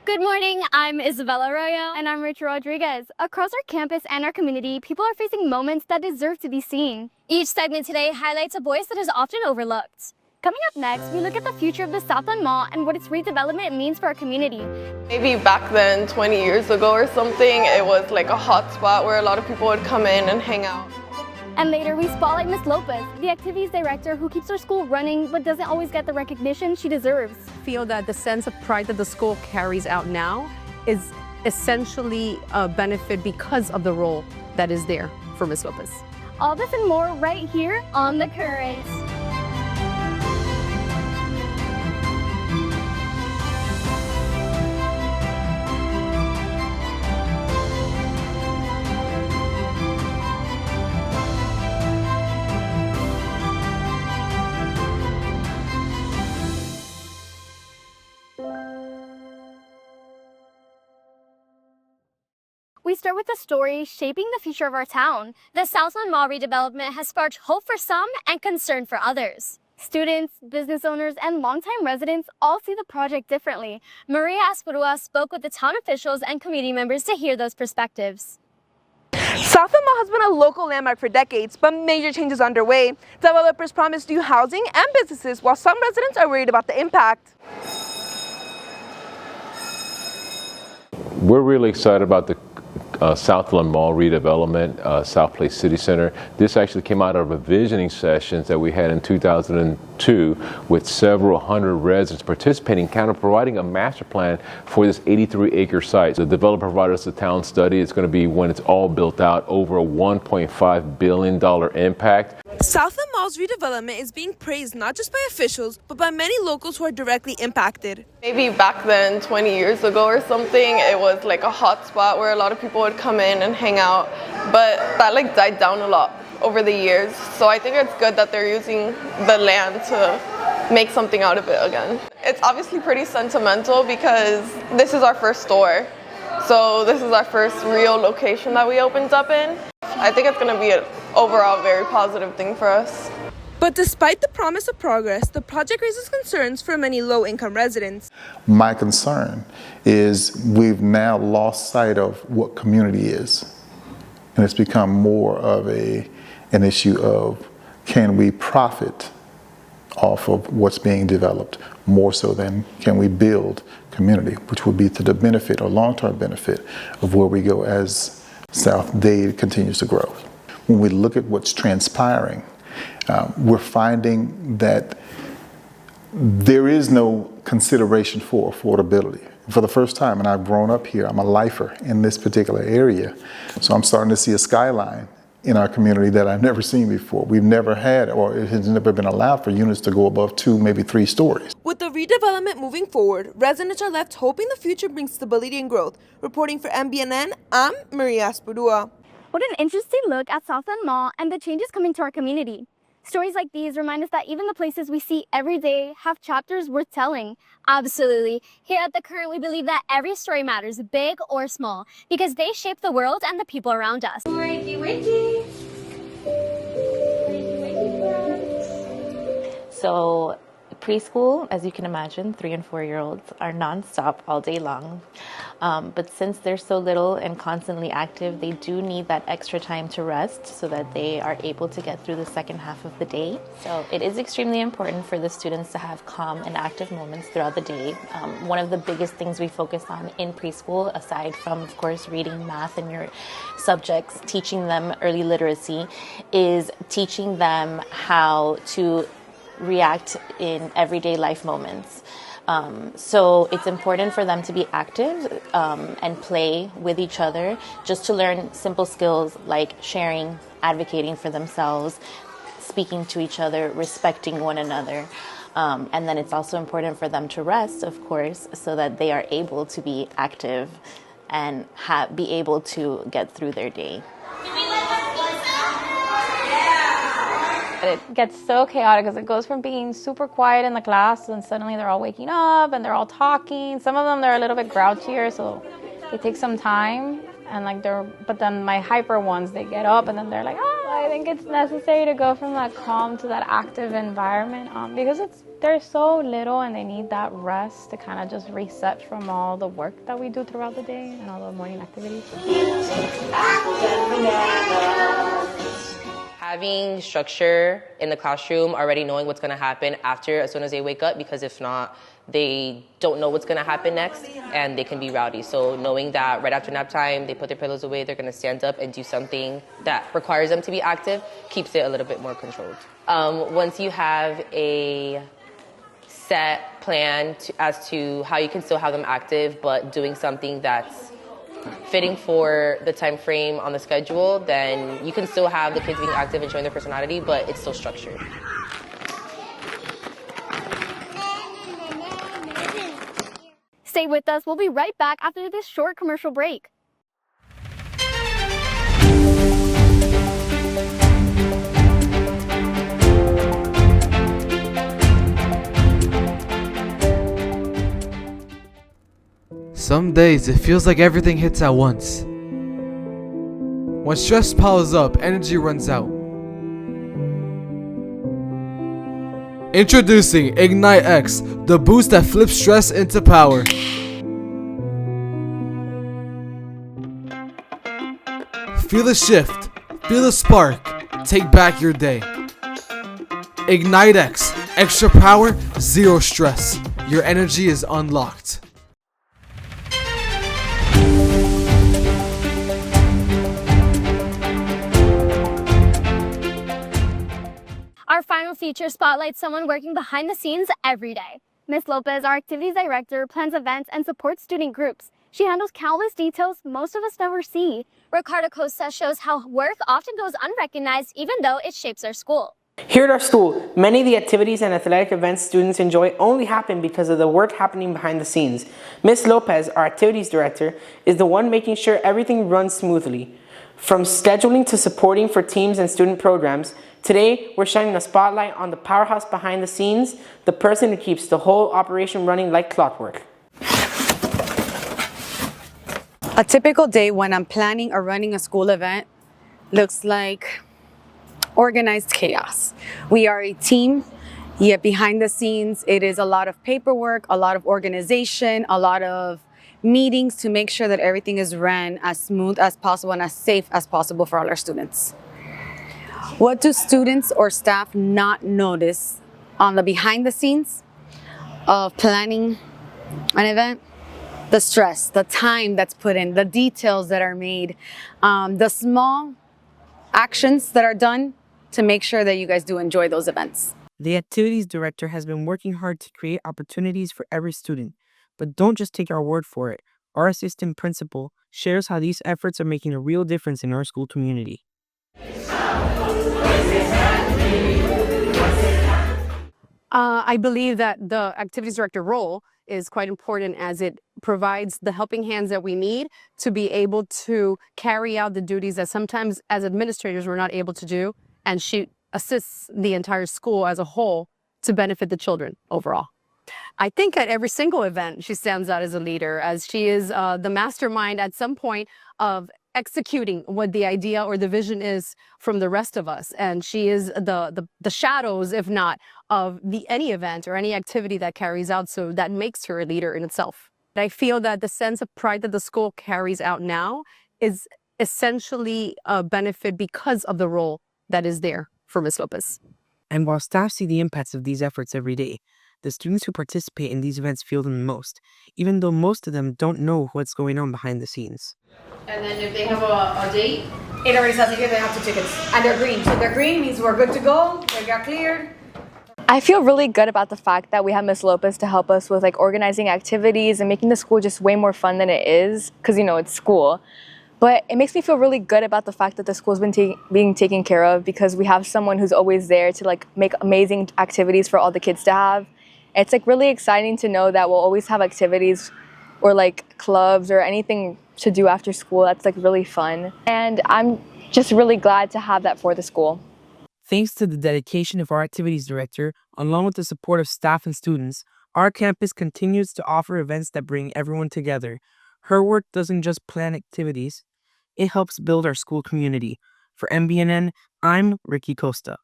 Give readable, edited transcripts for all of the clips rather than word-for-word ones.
Good morning, I'm Isabella Arroyo. And I'm Rachel Rodriguez. Across our campus and our community, people are facing moments that deserve to be seen. Each segment today highlights a voice that is often overlooked. Coming up next, we look at the future of the Southland Mall and what its redevelopment means for our community. Maybe back then, 20 years ago or something, it was like a hot spot where a lot of people would come in and hang out. And later, we spotlight Ms. Lopez, the activities director who keeps our school running but doesn't always get the recognition she deserves. I feel that the sense of pride that the school carries out now is essentially a benefit because of the role that is there for Ms. Lopez. All this and more right here on The Current. We start with the story shaping the future of our town. The Southland Mall redevelopment has sparked hope for some and concern for others. Students, business owners, and longtime residents all see the project differently. Maria Asperua spoke with the town officials and community members to hear those perspectives. Southland Mall has been a local landmark for decades, but major changes are underway. Developers promise new housing and businesses, while some residents are worried about the impact. We're really excited about the Southland Mall redevelopment, South Place City Center. This actually came out of a visioning sessions that we had in 2002 with several hundred residents participating, kind of providing a master plan for this 83-acre site. The developer provided us a town study. It's going to be, when it's all built out, over a $1.5 billion impact. Southland Mall's redevelopment is being praised not just by officials, but by many locals who are directly impacted. Maybe back then, 20 years ago or something, it was like a hot spot where a lot of people would come in and hang out, but that like died down a lot over the years. So I think it's good that they're using the land to make something out of it again. It's obviously pretty sentimental because this is our first store. So this is our first real location that we opened up in. I think it's going to be an overall very positive thing for us. But despite the promise of progress, the project raises concerns for many low-income residents. My concern is we've now lost sight of what community is. And it's become more of an issue of, can we profit off of what's being developed more so than can we build community, which would be to the benefit or long-term benefit of where we go as South Dade continues to grow. When we look at what's transpiring, we're finding that there is no consideration for affordability. For the first time, and I've grown up here, I'm a lifer in this particular area, so I'm starting to see a skyline in our community that I've never seen before. We've never had, or it has never been allowed for units to go above 2, maybe 3 stories. With the redevelopment moving forward, residents are left hoping the future brings stability and growth. Reporting for MBNN, I'm Maria Asperua. What an interesting look at Southland Mall and the changes coming to our community. Stories like these remind us that even the places we see every day have chapters worth telling. Absolutely. Here at The Current, we believe that every story matters, big or small, because they shape the world and the people around us. Wakey, wakey. So preschool, as you can imagine, 3 and 4-year-olds are nonstop all day long. But since they're so little and constantly active, they do need that extra time to rest so that they are able to get through the second half of the day. So it is extremely important for the students to have calm and active moments throughout the day. One of the biggest things we focus on in preschool, aside from, of course, reading, math, and your subjects, teaching them early literacy, is teaching them how to react in everyday life moments. So it's important for them to be active and play with each other, just to learn simple skills like sharing, advocating for themselves, speaking to each other, respecting one another. And then it's also important for them to rest, of course, so that they are able to be active and be able to get through their day. It gets so chaotic because it goes from being super quiet in the class and suddenly they're all waking up and they're all talking. Some of them, they're a little bit grouchier, so it takes some time. And but then my hyper ones, they get up and then they're like, oh, I think it's necessary to go from that calm to that active environment because they're so little and they need that rest to kind of just reset from all the work that we do throughout the day and all the morning activities. Having structure in the classroom, already knowing what's going to happen after as soon as they wake up, because if not, they don't know what's going to happen next and they can be rowdy. So knowing that right after nap time, they put their pillows away, they're going to stand up and do something that requires them to be active, keeps it a little bit more controlled. Once you have a set plan as to how you can still have them active, but doing something that's fitting for the time frame on the schedule, then you can still have the kids being active and showing their personality, but it's still structured. Stay with us. We'll be right back after this short commercial break. Some days it feels like everything hits at once. When stress piles up, energy runs out. Introducing Ignite X, the boost that flips stress into power. Feel the shift, feel the spark, take back your day. Ignite X, extra power, zero stress. Your energy is unlocked. Our final feature spotlights someone working behind the scenes every day. Ms. Lopez, our activities director, plans events and supports student groups. She handles countless details most of us never see. Ricardo Costa shows how work often goes unrecognized even though it shapes our school. Here at our school, many of the activities and athletic events students enjoy only happen because of the work happening behind the scenes. Ms. Lopez, our activities director, is the one making sure everything runs smoothly. From scheduling to supporting for teams and student programs, today we're shining a spotlight on the powerhouse behind the scenes, the person who keeps the whole operation running like clockwork. A typical day when I'm planning or running a school event looks like organized chaos. We are a team, yet behind the scenes, it is a lot of paperwork, a lot of organization, a lot of meetings to make sure that everything is ran as smooth as possible and as safe as possible for all our students. What do students or staff not notice on the behind the scenes of planning an event? The stress, the time that's put in, the details that are made, the small actions that are done to make sure that you guys do enjoy those events. The activities director has been working hard to create opportunities for every student. But don't just take our word for it. Our assistant principal shares how these efforts are making a real difference in our school community. I believe that the activities director role is quite important as it provides the helping hands that we need to be able to carry out the duties that sometimes as administrators we're not able to do, and she assists the entire school as a whole to benefit the children overall. I think at every single event she stands out as a leader, as she is the mastermind at some point of executing what the idea or the vision is from the rest of us, and she is the shadows, if not, of any event or any activity that carries out, so that makes her a leader in itself. I feel that the sense of pride that the school carries out now is essentially a benefit because of the role that is there for Ms. Lopez. And while staff see the impacts of these efforts every day, the students who participate in these events feel them most, even though most of them don't know what's going on behind the scenes. And then if they have a date, it already says they have 2 tickets. And they're green. So they're green means we're good to go. They got cleared. I feel really good about the fact that we have Ms. Lopez to help us with like organizing activities and making the school just way more fun than it is, because you know it's school. But it makes me feel really good about the fact that the school's been being taken care of, because we have someone who's always there to like make amazing activities for all the kids to have. It's like really exciting to know that we'll always have activities or like clubs or anything to do after school that's like really fun. And I'm just really glad to have that for the school. Thanks to the dedication of our activities director, along with the support of staff and students, our campus continues to offer events that bring everyone together. Her work doesn't just plan activities, it helps build our school community. For MBNN, I'm Ricky Costa.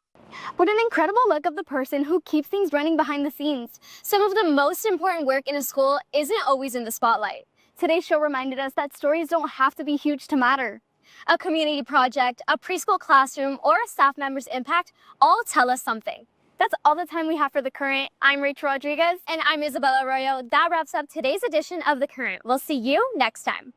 What an incredible look of the person who keeps things running behind the scenes. Some of the most important work in a school isn't always in the spotlight. Today's show reminded us that stories don't have to be huge to matter. A community project, a preschool classroom, or a staff member's impact all tell us something. That's all the time we have for The Current. I'm Rachel Rodriguez. And I'm Isabella Arroyo. That wraps up today's edition of The Current. We'll see you next time.